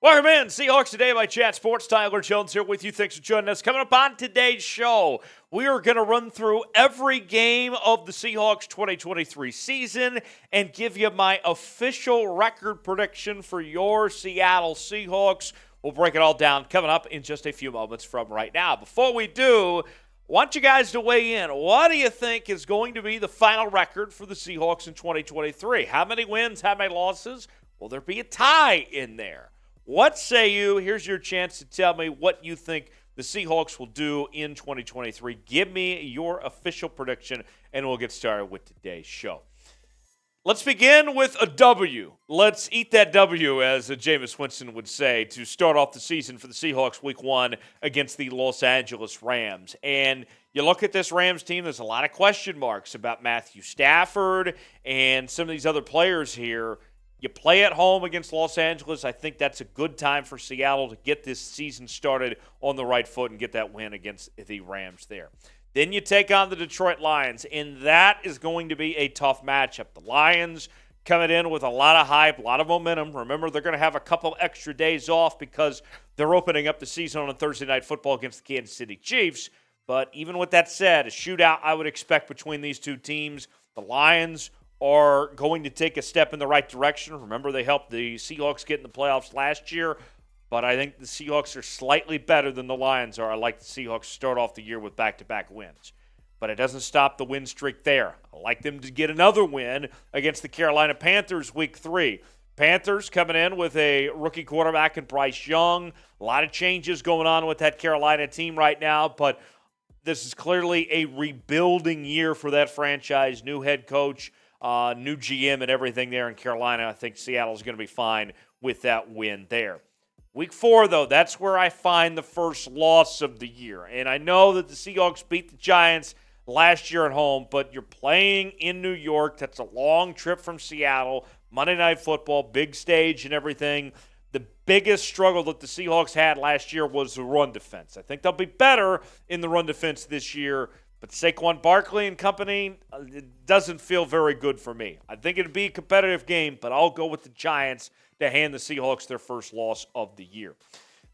Welcome in, Seahawks Today by Chat Sports. Tyler Jones here with you. Thanks for joining us. Coming up on today's show, we are going to run through every game of the Seahawks 2023 season and give you my official record prediction for your Seattle Seahawks. We'll break it all down coming up in just a few moments from right now. Before we do, I want you guys to weigh in. What do you think is going to be the final record for the Seahawks in 2023? How many wins, how many losses? Will there be a tie in there? What say you? Here's your chance to tell me what you think the Seahawks will do in 2023. Give me your official prediction, and we'll get started with today's show. Let's begin with a W. Let's eat that W, as Jameis Winston would say, to start off the season for the Seahawks Week 1 against the Los Angeles Rams. And you look at this Rams team, there's a lot of question marks about Matthew Stafford and some of these other players here. You play at home against Los Angeles. I think that's a good time for Seattle to get this season started on the right foot and get that win against the Rams there. Then you take on the Detroit Lions, and that is going to be a tough matchup. The Lions coming in with a lot of hype, a lot of momentum. Remember, they're going to have a couple extra days off because they're opening up the season on a Thursday Night Football against the Kansas City Chiefs. But even with that said, a shootout I would expect between these two teams. The Lions are going to take a step in the right direction. Remember, they helped the Seahawks get in the playoffs last year, but I think the Seahawks are slightly better than the Lions are. I like the Seahawks to start off the year with back-to-back wins. But it doesn't stop the win streak there. I like them to get another win against the Carolina Panthers Week 3. Panthers coming in with a rookie quarterback in Bryce Young. A lot of changes going on with that Carolina team right now, but this is clearly a rebuilding year for that franchise. New head coach, new GM and everything there in Carolina. I think Seattle's going to be fine with that win there. Week 4, though, that's where I find the first loss of the year. And I know that the Seahawks beat the Giants last year at home, but you're playing in New York. That's a long trip from Seattle. Monday Night Football, big stage and everything. The biggest struggle that the Seahawks had last year was the run defense. I think they'll be better in the run defense this year. But Saquon Barkley and company, it doesn't feel very good for me. I think it'd be a competitive game, but I'll go with the Giants to hand the Seahawks their first loss of the year.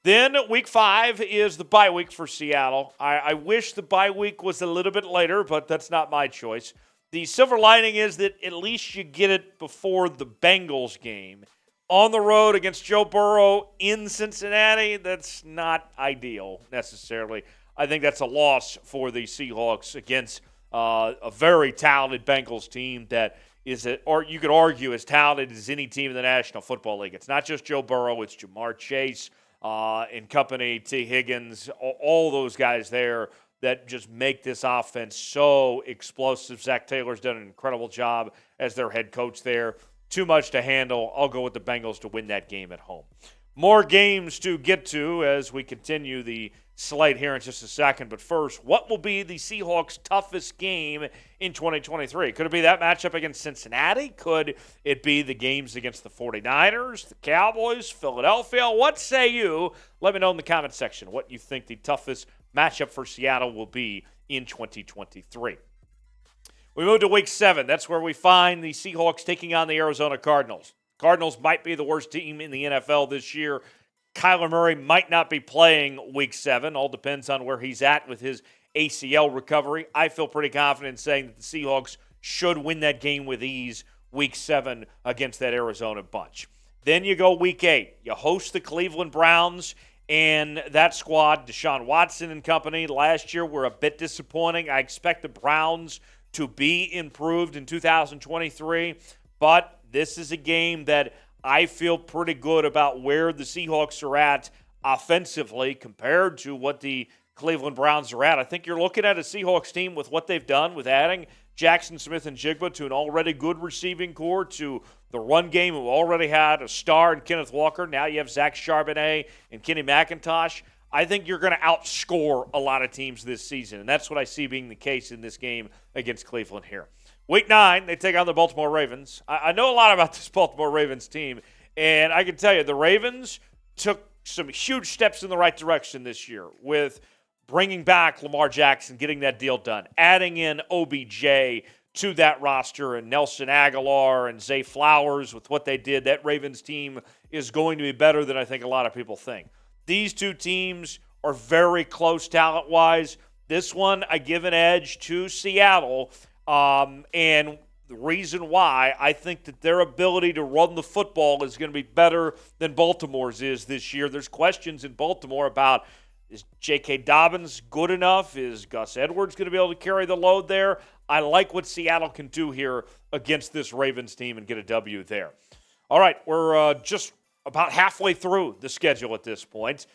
Then Week 5 is the bye week for Seattle. I wish the bye week was a little bit later, but that's not my choice. The silver lining is that at least you get it before the Bengals game. On the road against Joe Burrow in Cincinnati, that's not ideal necessarily. I think that's a loss for the Seahawks against a very talented Bengals team that is, or you could argue, as talented as any team in the National Football League. It's not just Joe Burrow. It's Jamar Chase and company, T. Higgins, all those guys there that just make this offense so explosive. Zach Taylor's done an incredible job as their head coach there. Too much to handle. I'll go with the Bengals to win that game at home. More games to get to as we continue the slate here in just a second. But first, what will be the Seahawks' toughest game in 2023? Could it be that matchup against Cincinnati? Could it be the games against the 49ers, the Cowboys, Philadelphia? What say you? Let me know in the comment section what you think the toughest matchup for Seattle will be in 2023. We move to Week 7. That's where we find the Seahawks taking on the Arizona Cardinals. Cardinals might be the worst team in the NFL this year. Kyler Murray might not be playing Week 7. All depends on where he's at with his ACL recovery. I feel pretty confident in saying that the Seahawks should win that game with ease Week 7 against that Arizona bunch. Then you go Week 8. You host the Cleveland Browns and that squad, Deshaun Watson and company, last year were a bit disappointing. I expect the Browns to be improved in 2023, but this is a game that I feel pretty good about where the Seahawks are at offensively compared to what the Cleveland Browns are at. I think you're looking at a Seahawks team with what they've done with adding Jackson Smith and Jigba to an already good receiving core, to the run game who already had a star in Kenneth Walker. Now you have Zach Charbonnet and Kenny McIntosh. I think you're going to outscore a lot of teams this season, and that's what I see being the case in this game against Cleveland here. Week 9, they take on the Baltimore Ravens. I know a lot about this Baltimore Ravens team, and I can tell you the Ravens took some huge steps in the right direction this year with bringing back Lamar Jackson, getting that deal done, adding in OBJ to that roster, and Nelson Aguilar and Zay Flowers with what they did. That Ravens team is going to be better than I think a lot of people think. These two teams are very close talent-wise. This one, I give an edge to Seattle, and the reason why, I think that their ability to run the football is going to be better than Baltimore's is this year. There's questions in Baltimore about, is J.K. Dobbins good enough? Is Gus Edwards going to be able to carry the load there? I like what Seattle can do here against this Ravens team and get a W there. All right, we're just about halfway through the schedule at this point.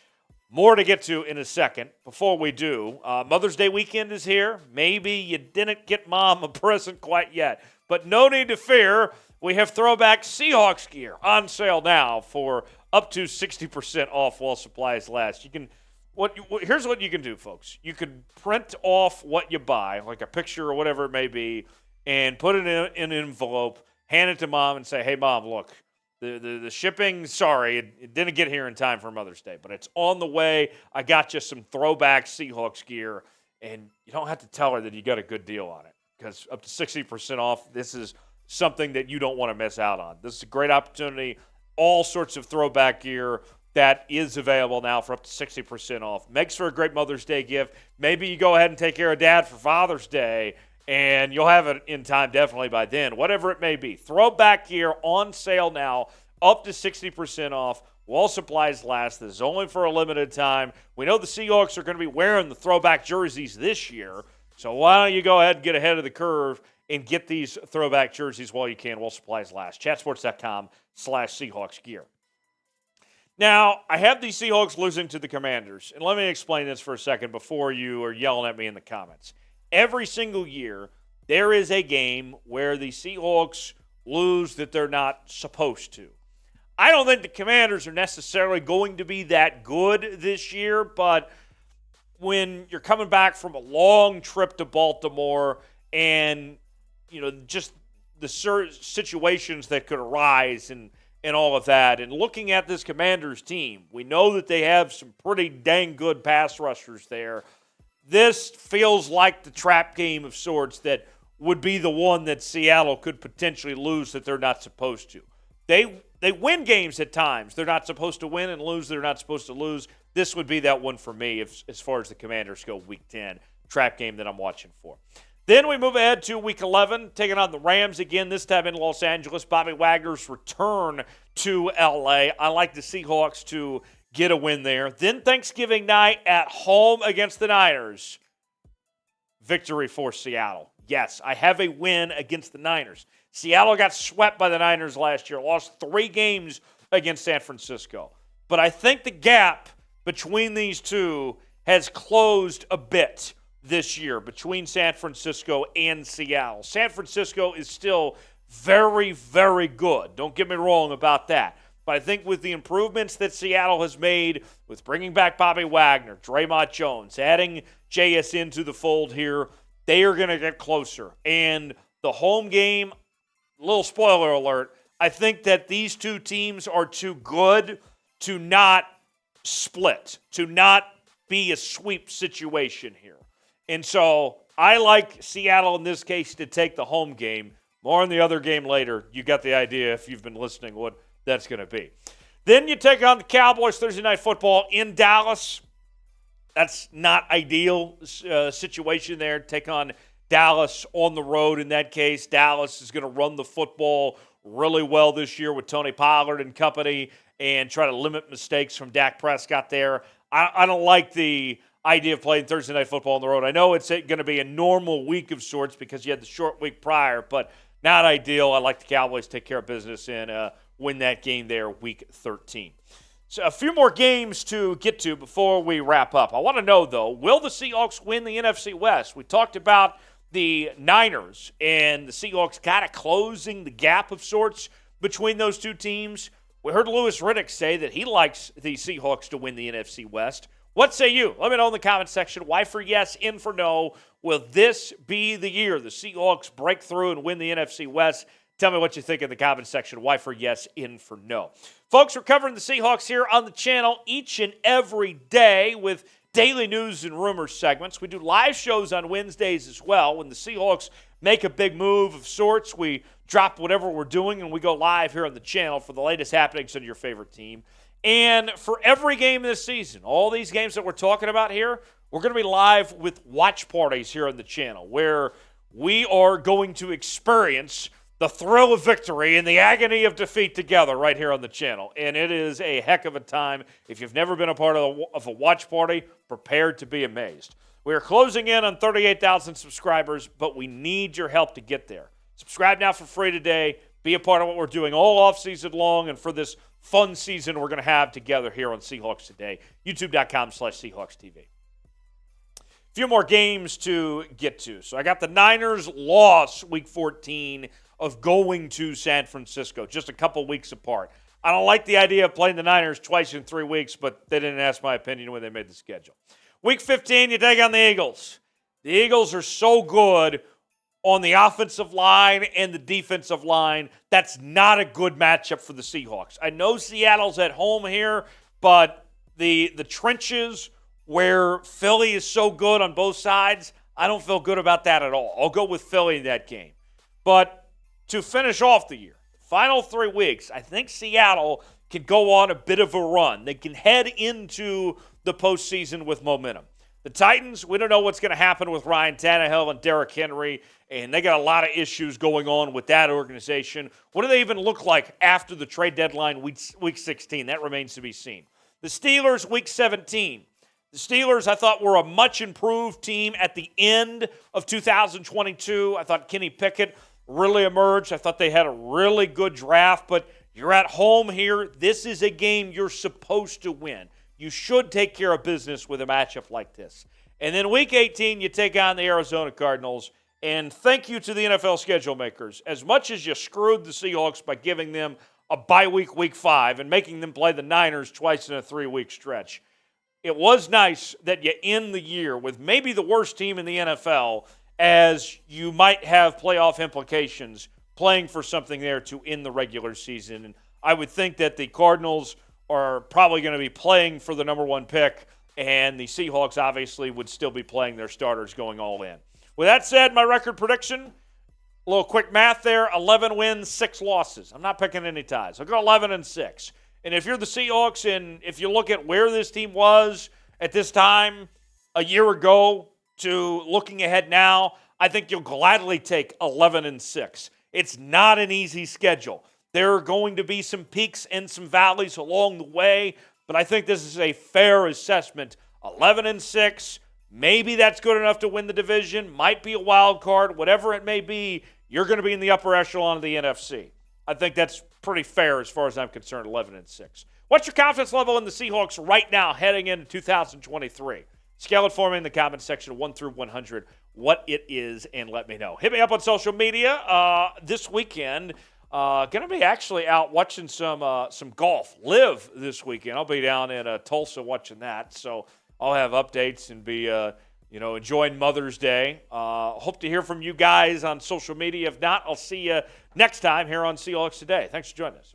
More to get to in a second. Before we do, Mother's Day weekend is here. Maybe you didn't get Mom a present quite yet, but no need to fear. We have throwback Seahawks gear on sale now for up to 60% off while supplies last. Here's what you can do, folks. You can print off what you buy, like a picture or whatever it may be, and put it in an envelope, hand it to Mom, and say, hey, Mom, look. The shipping, sorry, it didn't get here in time for Mother's Day, but it's on the way. I got you some throwback Seahawks gear, and you don't have to tell her that you got a good deal on it because up to 60% off, this is something that you don't want to miss out on. This is a great opportunity. All sorts of throwback gear that is available now for up to 60% off. Makes for a great Mother's Day gift. Maybe you go ahead and take care of Dad for Father's Day, and you'll have it in time definitely by then, whatever it may be. Throwback gear on sale now, up to 60% off. While supplies last. This is only for a limited time. We know the Seahawks are going to be wearing the throwback jerseys this year, so why don't you go ahead and get ahead of the curve and get these throwback jerseys while you can, while supplies last. Chatsports.com/Seahawks gear. Now, I have the Seahawks losing to the Commanders, and let me explain this for a second before you are yelling at me in the comments. Every single year, there is a game where the Seahawks lose that they're not supposed to. I don't think the Commanders are necessarily going to be that good this year, but when you're coming back from a long trip to Baltimore and, just the situations that could arise and all of that, and looking at this Commanders team, we know that they have some pretty dang good pass rushers there. This feels like the trap game of sorts that would be the one that Seattle could potentially lose that they're not supposed to. They win games at times. They're not supposed to win, and lose they're not supposed to lose. This would be that one for me as far as the Commanders go, Week 10, trap game that I'm watching for. Then we move ahead to Week 11, taking on the Rams again, this time in Los Angeles. Bobby Wagner's return to L.A. I like the Seahawks to get a win there. Then Thanksgiving night at home against the Niners. Victory for Seattle. Yes, I have a win against the Niners. Seattle got swept by the Niners last year, lost 3 games against San Francisco. But I think the gap between these two has closed a bit this year between San Francisco and Seattle. San Francisco is still very, very good. Don't get me wrong about that. But I think with the improvements that Seattle has made with bringing back Bobby Wagner, Draymond Jones, adding JS into the fold here, they are going to get closer. And the home game, little spoiler alert, I think that these two teams are too good to not split, to not be a sweep situation here. And so I like Seattle in this case to take the home game. More on the other game later. You got the idea if you've been listening what that's going to be. Then you take on the Cowboys Thursday Night Football in Dallas. That's not ideal situation there. Take on Dallas on the road in that case. Dallas is going to run the football really well this year with Tony Pollard and company and try to limit mistakes from Dak Prescott there. I don't like the idea of playing Thursday Night Football on the road. I know it's going to be a normal week of sorts because you had the short week prior, but not ideal. I like the Cowboys take care of business and win that game there Week 13. So a few more games to get to before we wrap up. I want to know, though, will the Seahawks win the NFC West? We talked about the Niners and the Seahawks kind of closing the gap of sorts between those two teams. We heard Louis Riddick say that he likes the Seahawks to win the NFC West. What say you? Let me know in the comment section. Y for yes, N for no. Will this be the year the Seahawks break through and win the NFC West? Tell me what you think in the comment section. Y for yes, N for no. Folks, we're covering the Seahawks here on the channel each and every day with daily news and rumors segments. We do live shows on Wednesdays as well when the Seahawks make a big move of sorts, we drop whatever we're doing and we go live here on the channel for the latest happenings on your favorite team. And for every game this season, all these games that we're talking about here, we're going to be live with watch parties here on the channel where we are going to experience the thrill of victory and the agony of defeat together right here on the channel. And it is a heck of a time. If you've never been a part of a watch party, prepare to be amazed. We are closing in on 38,000 subscribers, but we need your help to get there. Subscribe now for free today. Be a part of what we're doing all offseason long and for this fun season we're going to have together here on Seahawks Today, youtube.com/SeahawksTV. A few more games to get to. So I got the Niners loss week 14 of going to San Francisco, just a couple weeks apart. I don't like the idea of playing the Niners twice in 3 weeks, but they didn't ask my opinion when they made the schedule. Week 15, you take on the Eagles. The Eagles are so good on the offensive line and the defensive line. That's not a good matchup for the Seahawks. I know Seattle's at home here, but the trenches where Philly is so good on both sides, I don't feel good about that at all. I'll go with Philly in that game. But to finish off the year, final 3 weeks, I think Seattle can go on a bit of a run. They can head into the postseason with momentum. The Titans, we don't know what's going to happen with Ryan Tannehill and Derrick Henry, and they got a lot of issues going on with that organization. What do they even look like after the trade deadline, week 16? That remains to be seen. The Steelers, week 17. The Steelers, I thought, were a much improved team at the end of 2022. I thought Kenny Pickett really emerged. I thought they had a really good draft, but you're at home here. This is a game you're supposed to win. You should take care of business with a matchup like this. And then week 18, you take on the Arizona Cardinals. And thank you to the NFL schedule makers. As much as you screwed the Seahawks by giving them a bye week 5, and making them play the Niners twice in a 3-week stretch, it was nice that you end the year with maybe the worst team in the NFL, as you might have playoff implications playing for something there to end the regular season. And I would think that the Cardinals are probably going to be playing for the number 1 pick, and the Seahawks obviously would still be playing their starters going all in. With that said, my record prediction, a little quick math there, 11 wins, 6 losses. I'm not picking any ties. I'll go 11-6. And if you're the Seahawks, and if you look at where this team was at this time a year ago to looking ahead now, I think you'll gladly take 11-6. It's not an easy schedule. There are going to be some peaks and some valleys along the way, but I think this is a fair assessment. 11-6, maybe that's good enough to win the division, might be a wild card, whatever it may be, you're going to be in the upper echelon of the NFC. I think that's pretty fair as far as I'm concerned, 11-6. What's your confidence level in the Seahawks right now heading into 2023? Scale it for me in the comment section, 1 through 100, what it is, and let me know. Hit me up on social media this weekend. Going to be actually out watching some golf. Live this weekend. I'll be down in Tulsa watching that, so I'll have updates and be enjoying Mother's Day. Hope to hear from you guys on social media. If not, I'll see you next time here on Seahawks Today. Thanks for joining us.